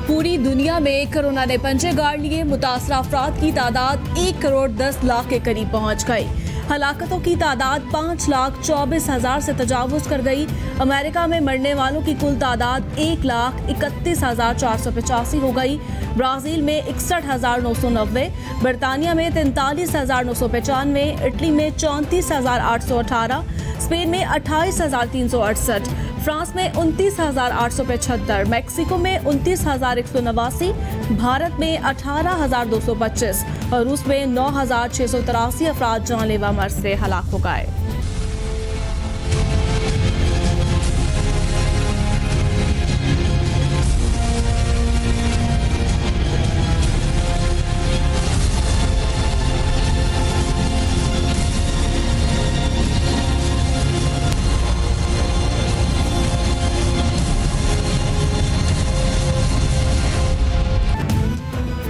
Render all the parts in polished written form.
पूरी दुनिया में कोरोना ने पंजे गाड़ लिए। मुतासरा अफराद की तादाद 1 करोड़ 10 लाख के करीब पहुंच गई। हलाकतों की तादाद 5,24,000 से तजावुज कर गई। अमेरिका में मरने वालों की कुल तादाद 1,31,485 हो गई। ब्राजील में 61,990, बरतानिया में 43,995, इटली में 34,818, स्पेन में 28,368, फ्रांस में 29,875, मैक्सिको में 29,189, भारत में 18,225 और रूस में 9,683 अफराद जानलेवा मर्ज से हलाक हो गए।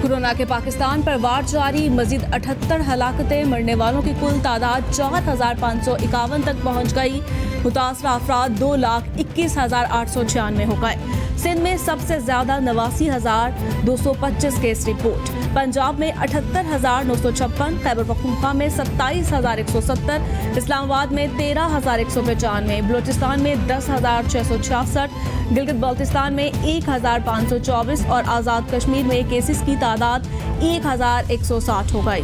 कोरोना के पाकिस्तान पर वार जारी। मजीद 78 हलाकतें। मरने वालों की कुल तादाद 4,551 तक पहुंच गई। मुतासरा अफराद 2,21,896 हो गए। सिंध में सबसे ज्यादा 89,225 केस रिपोर्ट। पंजाब में 78,956, खैबर पख्तूनख्वा में 27,170, इस्लामाबाद में 13,195, बलूचिस्तान में 10,666, गिलगित बाल्टिस्तान में 1,524 और आज़ाद कश्मीर में केसेस की तादाद 1,160 हो गई।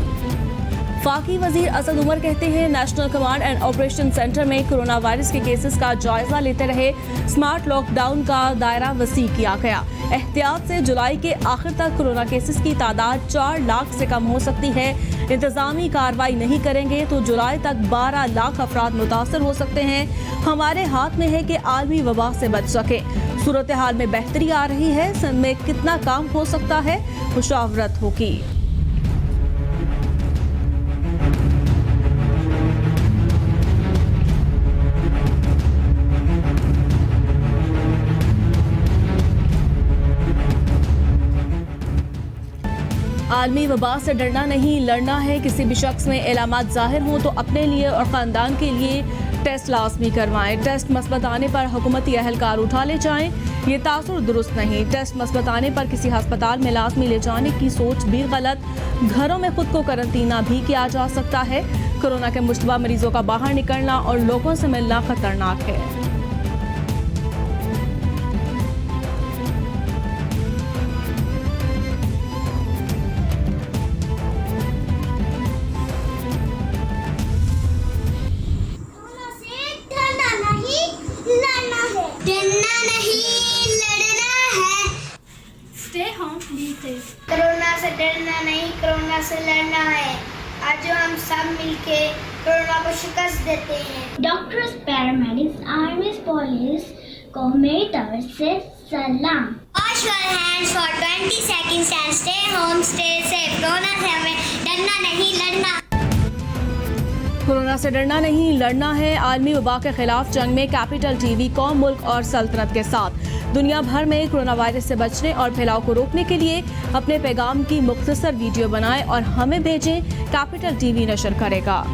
फाकी वजीर असद उमर कहते हैं, national command and operation centre में कोरोना वायरस के केसेस का जायजा लेते रहे। स्मार्ट लॉकडाउन का दायरा वसी किया गया। एहतियात से जुलाई के आखिर तक कोरोना केसेस की तादाद 4 लाख से कम हो सकती है। इंतजामी कार्रवाई नहीं करेंगे तो जुलाई तक 12 लाख अफराद मुतासर हो सकते हैं। हमारे हाथ में है कि आलमी वबा से बच सके। सूरत हाल में बेहतरी आ रही है। सिंध में कितना काम हो सकता है, मुशावरत होगी। आलमी वबा से डरना नहीं, लड़ना है। किसी भी शख्स में इलामात जाहिर हों तो अपने लिए और ख़ानदान के लिए टेस्ट लाजमी करवाएं। टेस्ट मस्बत आने पर हुकूमती अहलकार उठा ले जाएं। ये तासुर दुरुस्त नहीं। टेस्ट मस्बत आने पर किसी अस्पताल में लाजमी ले जाने की सोच भी गलत। घरों में खुद को करंतना भी किया जा सकता है। कोरोना के मुश्तबा मरीजों का बाहर निकलना और लोगों से मिलना खतरनाक है। कोरोना से डरना नहीं, कोरोना से लड़ना है। आज जो हम सब मिलके कोरोना को शिकस्त देते हैं। डॉक्टर्स, पैरामेडिक्स, आर्मी, पुलिस को मेरी तरफ से सलाम। Wash your hands for 20 seconds and stay home, stay safe. Corona से हमें डरना नहीं, लड़ना। कोरोना से डरना नहीं, लड़ना है। आलमी वबा के खिलाफ जंग में कैपिटल टीवी कौम, मुल्क और सल्तनत के साथ दुनिया भर में कोरोना वायरस से बचने और फैलाव को रोकने के लिए अपने पैगाम की मुख्तसर वीडियो बनाएं और हमें भेजें। कैपिटल टीवी नशर करेगा।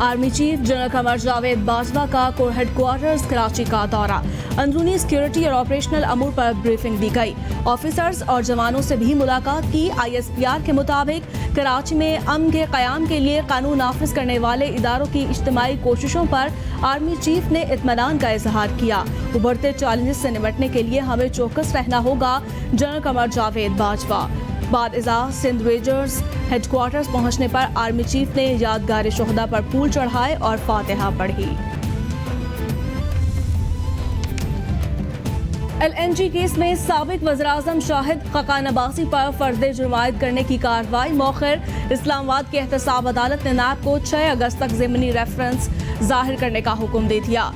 Army chief general Qamar Javed Bajwa का हेडक्वार्टर्स कराची का दौरा। अंदरूनी सिक्योरिटी और ऑपरेशनल अमूर पर ब्रीफिंग दी गई। ऑफिसर्स और जवानों से भी मुलाकात की। ISPR के मुताबिक कराची में अमन के क़याम के लिए कानून नाफिज करने वाले इदारों की इज्तिमाई कोशिशों पर आर्मी चीफ ने इत्मीनान का इजहार किया। उभरते चैलेंजेस से निपटने के लिए हमें चौकस रहना होगा। जनरल कमर जावेद बाजवा। बाद इज़ा सिंध रेंजर्स हेडक्वार्टर्स पहुंचने पर आर्मी चीफ ने यादगार शोहदा पर फूल चढ़ाए और फातिहा पढ़ी। LNG केस में साबिक वज़ीर-ए-आज़म शाहिद खकान अब्बासी पर फर्द जुर्मायत करने की कार्रवाई मौखर। इस्लामाबाद की एहतसाब अदालत ने नायब को 6 अगस्त तक ज़िमनी रेफरेंस जाहिर करने का हुक्म दे दिया।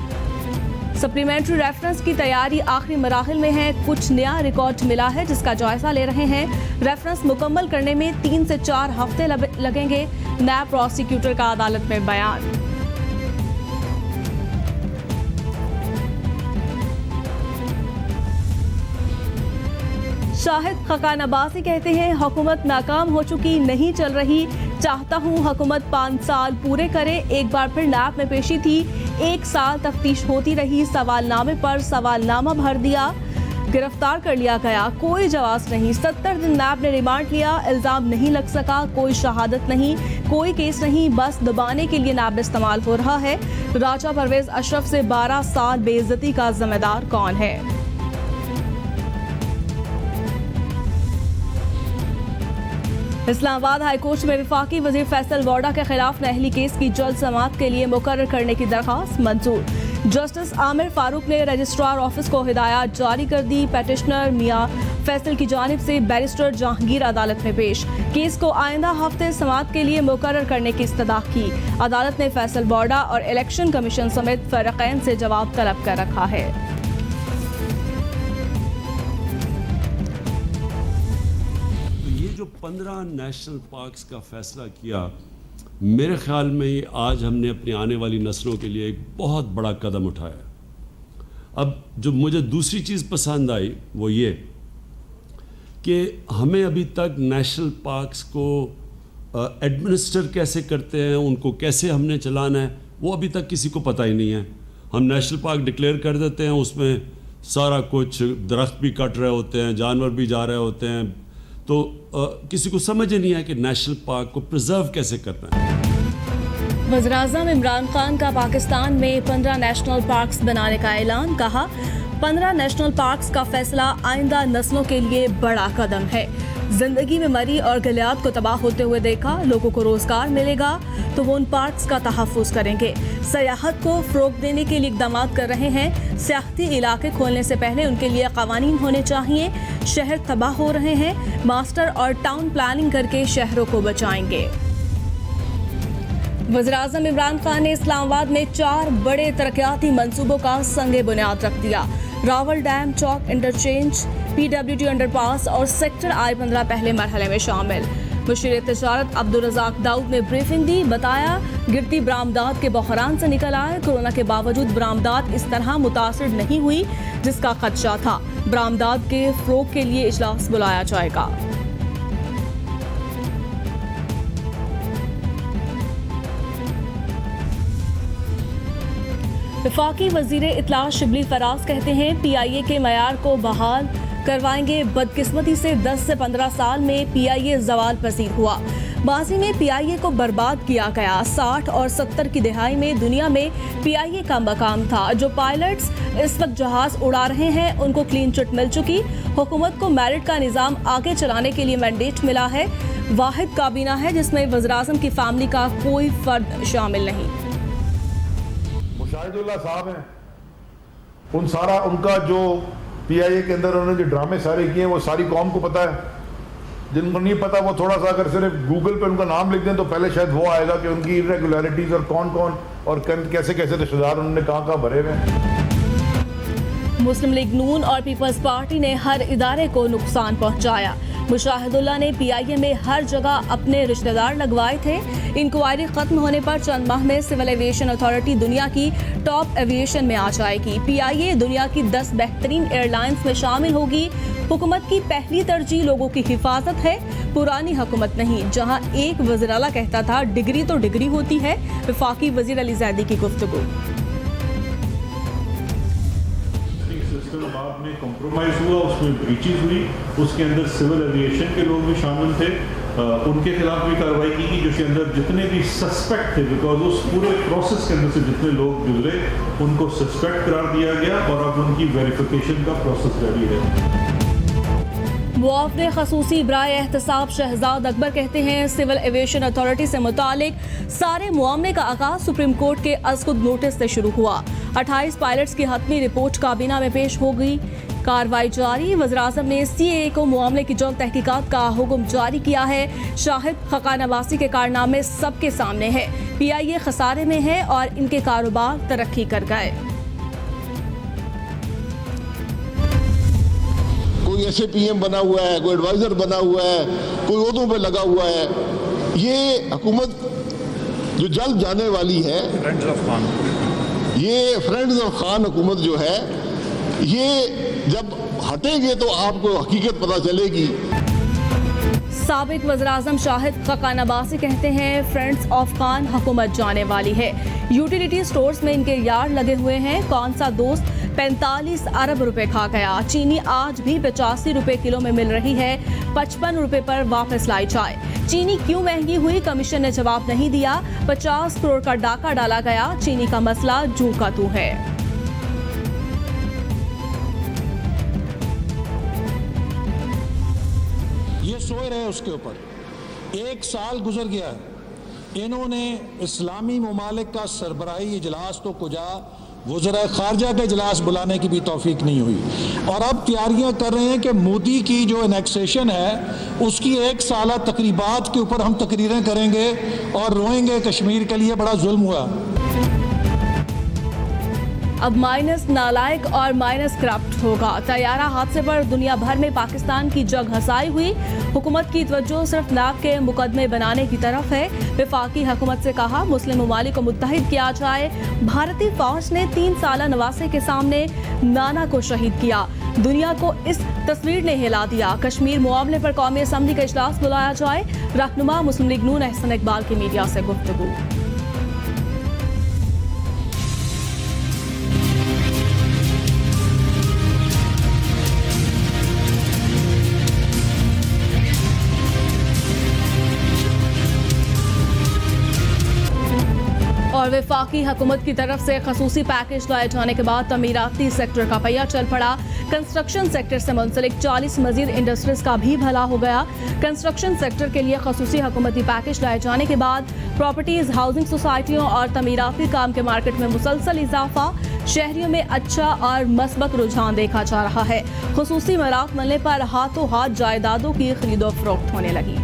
सप्लीमेंट्री रेफरेंस की तैयारी आखिरी मराहिल में है। कुछ नया रिकॉर्ड मिला है जिसका जायजा ले रहे हैं। रेफरेंस मुकम्मल करने में 3 से 4 हफ्ते लगेंगे। नायब प्रोसिक्यूटर का अदालत में बयान। शाहिद खकान अब्बासी कहते हैं, हुकूमत नाकाम हो चुकी, नहीं चल रही। चाहता हूं हुकूमत 5 साल पूरे करे। एक बार फिर नैब में पेशी थी, 1 साल तफ्तीश होती रही, सवालनामे पर सवालनामा भर दिया, गिरफ्तार कर लिया गया, कोई जवाब नहीं। 70 दिन नैब ने रिमांड लिया, इल्जाम नहीं लग सका, कोई शहादत नहीं, कोई केस नहीं, बस दबाने के लिए नैब इस्तेमाल हो रहा है। राजा परवेज अशरफ से 12 साल बेइज्जती का जिम्मेदार कौन है? इस्लामाबाद हाईकोर्ट में वफाकी वजीर फैसल वोडा के खिलाफ नहली केस की जल्द समाअत के लिए मुकर्रर करने की दरख्वास्त मंजूर। जस्टिस आमिर फारूक ने रजिस्ट्रार ऑफिस को हिदायत जारी कर दी। पेटिशनर मियां फैसल की जानिब से बैरिस्टर जहांगीर अदालत में पेश। केस को आइंदा हफ्ते समाअत के लिए मुकर्रर करने की इस्तदा की। अदालत ने फैसल वोडा और इलेक्शन कमीशन समेत फरीकैन से जवाब तलब कर रखा है। जो 15 नेशनल पार्क्स का फैसला किया, मेरे ख्याल में ये आज हमने अपनी आने वाली नस्लों के लिए एक बहुत बड़ा कदम उठाया। अब जो मुझे दूसरी चीज़ पसंद आई वो ये कि हमें अभी तक नेशनल पार्क्स को एडमिनिस्टर कैसे करते हैं, उनको कैसे हमने चलाना है, वो अभी तक किसी को पता ही नहीं है। हम नेशनल पार्क डिक्लेयर कर देते हैं, उसमें सारा कुछ दरख्त भी कट रहे होते हैं, जानवर भी जा रहे होते हैं, तो किसी को समझ ही नहीं है कि नेशनल पार्क को प्रिजर्व कैसे करना है। वज़ीर-ए-आज़म इमरान खान का पाकिस्तान में 15 नेशनल पार्क्स बनाने का ऐलान। कहा 15 नेशनल पार्क्स का फैसला आइंदा नस्लों के लिए बड़ा कदम है। जिंदगी में मरी और गलियात को तबाह होते हुए देखा, लोगों को रोजगार मिलेगा तो वो उन पार्क्स का तहफ़्फ़ुज़ करेंगे। सयाहत को फ़रोग़ देने के लिए इक़दाम कर रहे हैं। सियाहती इलाके खोलने से पहले उनके लिए क़वानीन होने चाहिए। शहर तबाह हो रहे हैं, मास्टर और टाउन प्लानिंग करके शहरों को बचाएंगे। वज़ीर-ए-आज़म इमरान खान ने इस्लामाबाद में 4 बड़े तरक्याती मंसूबों का संगे बुनियाद रख दिया। रावल डैम, चौक इंटरचेंज, PWD अंडरपास और सेक्टर I-15 पहले मरहले में शामिल। मुशीर तिजारत अब्दुल रज़ाक दाऊद ने ब्रीफिंग दी, बताया गिरती बरामदात के बहरान से निकल आए। कोरोना के बावजूद बरामदात इस तरह मुतासिर नहीं हुई जिसका खदशा था। बरामदात के फ़रोग़ के लिए इजलास बुलाया जाएगा। वफाकी वजीर इत्तला शिबली फराज कहते हैं PIA के मयार को बहाल करवाएंगे। बदकिस्मती से 10 से 15 साल में PIA ज़वाल पसीर हुआ। माजी में PIA को बर्बाद किया गया। 60 और 70 की दिहाई में दुनिया में PIA का मकाम था। जो पायलट्स इस वक्त जहाज उड़ा रहे हैं उनको क्लीन चिट मिल चुकी। हुकूमत को मेरिट का निज़ाम आगे चलाने के लिए मैंडेट मिला है। वाहिद काबीना है जिसमें वज़ीर-ए-आज़म की फैमिली का कोई फर्द शामिल नहीं। मुशाहिदुल्लाह साहब हैं, उनका जो PIA के अंदर उन्होंने जो ड्रामे सारे किए हैं वो सारी कौम को पता है। जिनको नहीं पता वो थोड़ा सा अगर सिर्फ गूगल पे उनका नाम लिख दें तो पहले शायद वो आएगा कि उनकी इरेगुलरिटीज और कौन कौन और कैसे कैसे रिश्तेदार उन्होंने कहाँ भरे हुए हैं। मुस्लिम लीग नून और पीपल्स पार्टी ने हर इदारे को नुकसान पहुंचाया। मुशाहिदुल्लाह ने PIA में हर जगह अपने रिश्तेदार लगवाए थे। इंक्वायरी खत्म होने पर चंद माह में सिविल एविएशन अथॉरिटी दुनिया की टॉप एविएशन में आ जाएगी। PIA दुनिया की 10 बेहतरीन एयरलाइंस में शामिल होगी। हुकूमत की पहली तरजीह लोगों की हिफाजत है, पुरानी हुकूमत नहीं। जहां एक वज़ीर आला कहता था डिग्री तो डिग्री होती है, वफाकी वज़ीर अली ज़ैदी की गुफ्तगू। बाद में कॉम्प्रोमाइज हुआ, उसमें ब्रीचेज हुई, उसके अंदर सिविल एविएशन के लोग भी शामिल थे। उनके खिलाफ भी कार्रवाई की गई, जिसके अंदर जितने भी सस्पेक्ट थे, बिकॉज उस पूरे प्रोसेस के अंदर से जितने लोग गुजरे उनको सस्पेक्ट करार दिया गया और अब उनकी वेरिफिकेशन का प्रोसेस जारी है। मुआवने खसूसी बराए एहतसाब शहजाद अकबर कहते हैं सिविल एविएशन अथॉरिटी से मुतालिक सारे मुआवने का आगाज सुप्रीम कोर्ट के अज़खुद नोटिस से शुरू हुआ। 28 पायलट्स की हतमी रिपोर्ट काबीना में पेश हो गई। कार्रवाई जारी। वज़ीर-ए-आज़म ने CAA को मामले की जल्द तहकीकात का हुक्म जारी किया है। शाहिद खकानवासी के कारनामे सबके सामने है। PIA खसारे में है और इनके कारोबार तरक्की कर गए। कोई SAPM बना हुआ है, कोई एडवाइजर बना हुआ है, कोई ओहदों पे लगा हुआ है। ये हुकूमत जो जल्द जाने वाली है, ये फ्रेंड्स ऑफ खान हुकूमत जो है, ये जब हटेंगे तो आपको हकीकत पता चलेगी। साबिक वज़ीर-ए-आज़म शाहिद खकान अब्बासी कहते हैं फ्रेंड्स ऑफ खान हुकूमत जाने वाली है। यूटिलिटी स्टोर्स में इनके यार्ड लगे हुए हैं। कौन सा दोस्त 45 अरब रुपए खा गया। चीनी आज भी 85 रुपए किलो में मिल रही है। 55 रुपए पर वापस लाई जाए। चीनी क्यों महंगी हुई, कमीशन ने जवाब नहीं दिया। 50 करोड़ का डाका डाला गया। चीनी का मसला जू का तू है। ये सोए रहे उसके ऊपर। 1 साल गुजर गया है, इन्होंने इस्लामी ममालिक का सरबराही इजलास तो कुजा वज़ीर ख़ारजा का इजलास बुलाने की भी तौफीक नहीं हुई। और अब तैयारियां कर रहे हैं कि मोदी की जो एनेक्सेशन है उसकी 1 साला तकरीबात के ऊपर हम तकरीरें करेंगे और रोएंगे कश्मीर के लिए बड़ा जुल्म हुआ। अब माइनस नालायक और माइनस करप्ट होगा। तैयारा हादसे पर दुनिया भर में पाकिस्तान की जग हंसाई हुई। हुकूमत की तवज्जो सिर्फ नाक के मुकदमे बनाने की तरफ है। वफाकी हुकूमत से कहा मुस्लिम ममालिक को मुत्तहिद किया जाए। भारतीय फौज ने 3 साला नवासे के सामने नाना को शहीद किया। दुनिया को इस तस्वीर ने हिला दिया। कश्मीर मामले पर कौमी असम्बली का इजलास बुलाया जाए। रहनुमा मुस्लिम लीग नून अहसन इकबाल की मीडिया से गुफ्तगू। और वफाकी हुकूमत की तरफ से खसूसी पैकेज लाए जाने के बाद तमीराती सेक्टर का पहिया चल पड़ा। कंस्ट्रक्शन सेक्टर से मुंसलिक 40 मजीद इंडस्ट्रीज का भी भला हो गया। कंस्ट्रक्शन सेक्टर के लिए खसूसी हुकूमती पैकेज लाए जाने के बाद प्रॉपर्टीज, हाउसिंग सोसाइटियों और तमीराती काम के मार्केट में मुसलसल इजाफा। शहरियों में अच्छा और मस्बत रुझान देखा जा रहा है। खसूसी मरात मिलने पर हाथों हाथ जायदादों की खरीदो फरोख्त होने लगी।